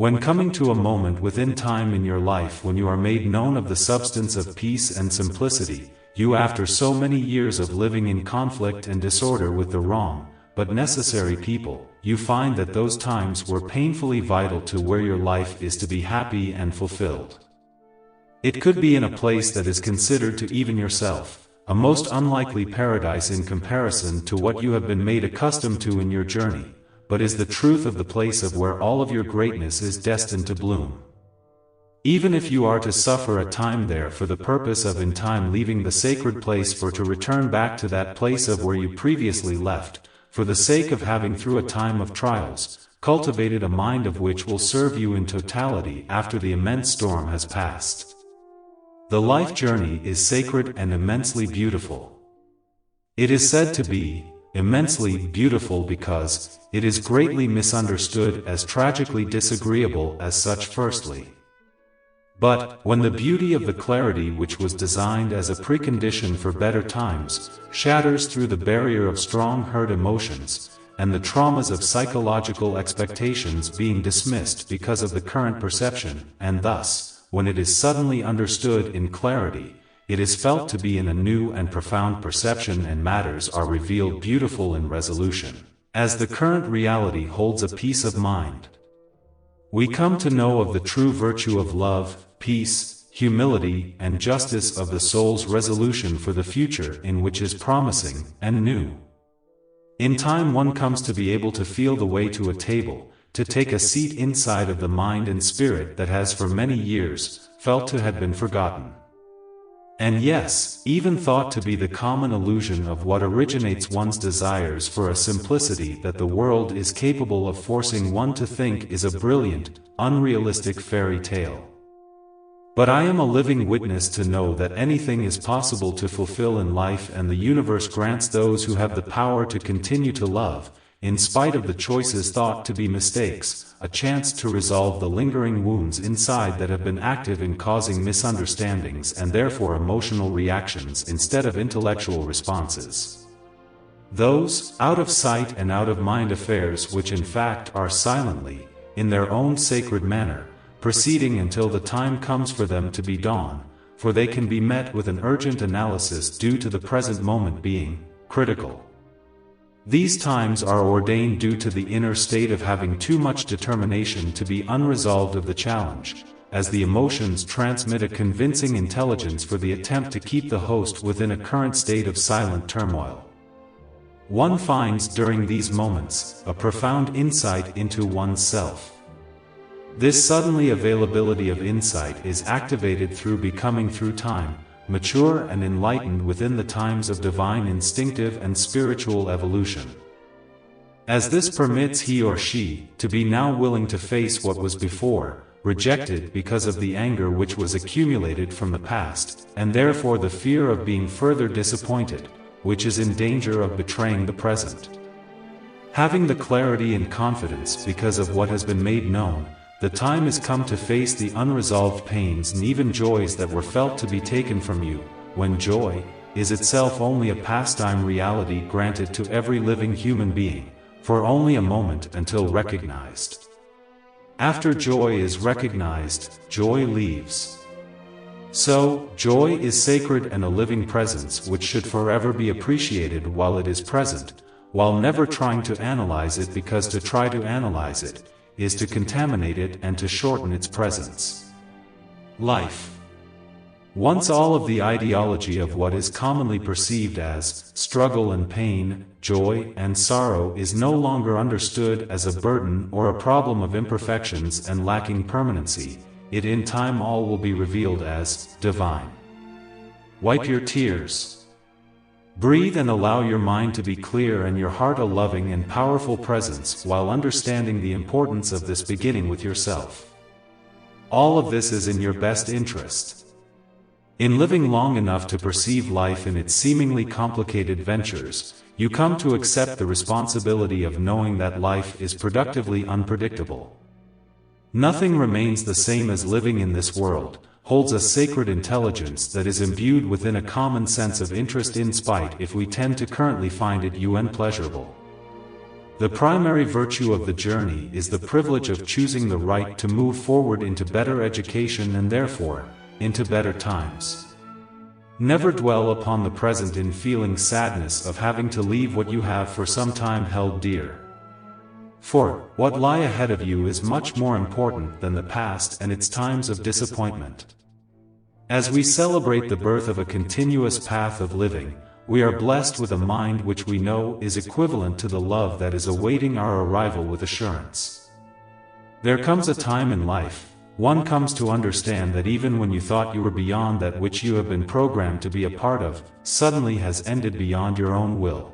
When coming to a moment within time in your life when you are made known of the substance of peace and simplicity, you after so many years of living in conflict and disorder with the wrong, but necessary people, you find that those times were painfully vital to where your life is to be happy and fulfilled. It could be in a place that is considered to even yourself, a most unlikely paradise in comparison to what you have been made accustomed to in your journey, but is the truth of the place of where all of your greatness is destined to bloom. Even if you are to suffer a time there for the purpose of in time leaving the sacred place for to return back to that place of where you previously left, for the sake of having through a time of trials, cultivated a mind of which will serve you in totality after the immense storm has passed. The life journey is sacred and immensely beautiful. It is said to be immensely beautiful because it is greatly misunderstood as tragically disagreeable as such firstly. But, when the beauty of the clarity which was designed as a precondition for better times, shatters through the barrier of strong hurt emotions, and the traumas of psychological expectations being dismissed because of the current perception, and thus, when it is suddenly understood in clarity, it is felt to be in a new and profound perception and matters are revealed beautiful in resolution, as the current reality holds a peace of mind. We come to know of the true virtue of love, peace, humility, and justice of the soul's resolution for the future in which is promising and new. In time one comes to be able to feel the way to a table, to take a seat inside of the mind and spirit that has for many years felt to have been forgotten. And yes, even thought to be the common illusion of what originates one's desires for a simplicity that the world is capable of forcing one to think is a brilliant, unrealistic fairy tale. But I am a living witness to know that anything is possible to fulfill in life, and the universe grants those who have the power to continue to love, in spite of the choices thought to be mistakes, a chance to resolve the lingering wounds inside that have been active in causing misunderstandings and therefore emotional reactions instead of intellectual responses. Those out of sight and out of mind affairs which in fact are silently, in their own sacred manner, proceeding until the time comes for them to be dawn, for they can be met with an urgent analysis due to the present moment being critical. These times are ordained due to the inner state of having too much determination to be unresolved of the challenge, as the emotions transmit a convincing intelligence for the attempt to keep the host within a current state of silent turmoil. One finds during these moments a profound insight into one's self. This suddenly availability of insight is activated through becoming through time, mature and enlightened within the times of divine instinctive and spiritual evolution. As this permits he or she to be now willing to face what was before rejected because of the anger which was accumulated from the past, and therefore the fear of being further disappointed, which is in danger of betraying the present. Having the clarity and confidence because of what has been made known, the time has come to face the unresolved pains and even joys that were felt to be taken from you, when joy is itself only a pastime reality granted to every living human being, for only a moment until recognized. After joy is recognized, joy leaves. So, joy is sacred and a living presence which should forever be appreciated while it is present, while never trying to analyze it, because to try to analyze it is to contaminate it and to shorten its presence. Life. Once all of the ideology of what is commonly perceived as struggle and pain, joy and sorrow is no longer understood as a burden or a problem of imperfections and lacking permanency, it in time all will be revealed as divine. Wipe your tears. Breathe and allow your mind to be clear and your heart a loving and powerful presence while understanding the importance of this beginning with yourself. All of this is in your best interest. In living long enough to perceive life in its seemingly complicated ventures, you come to accept the responsibility of knowing that life is productively unpredictable. Nothing remains the same as living in this world, holds a sacred intelligence that is imbued within a common sense of interest in spite if we tend to currently find it unpleasurable. The primary virtue of the journey is the privilege of choosing the right to move forward into better education and therefore, into better times. Never dwell upon the present in feeling sadness of having to leave what you have for some time held dear. For, what lie ahead of you is much more important than the past and its times of disappointment. As we celebrate the birth of a continuous path of living, we are blessed with a mind which we know is equivalent to the love that is awaiting our arrival with assurance. There comes a time in life, one comes to understand that even when you thought you were beyond that which you have been programmed to be a part of, suddenly has ended beyond your own will.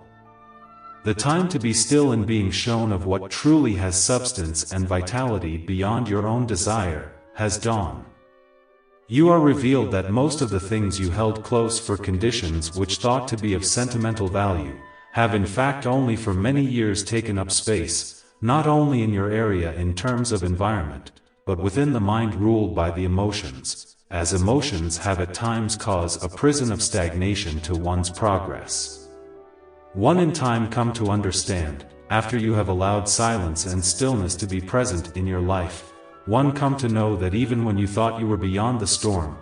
The time to be still in being shown of what truly has substance and vitality beyond your own desire, has dawned. You are revealed that most of the things you held close for conditions which thought to be of sentimental value, have in fact only for many years taken up space, not only in your area in terms of environment, but within the mind ruled by the emotions, as emotions have at times caused a prison of stagnation to one's progress. One in time come to understand, after you have allowed silence and stillness to be present in your life, one come to know that even when you thought you were beyond the storm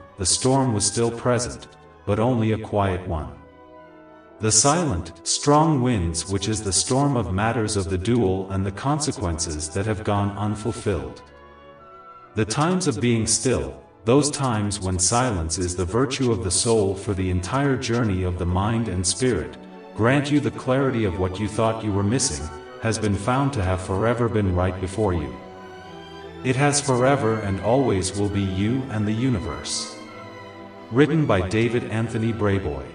was still present, but only a quiet one. The silent, strong winds which is the storm of matters of the dual and the consequences that have gone unfulfilled. The times of being still, those times when silence is the virtue of the soul for the entire journey of the mind and spirit, grant you the clarity of what you thought you were missing, has been found to have forever been right before you. It has forever and always will be you and the universe. Written by David Anthony Brayboy.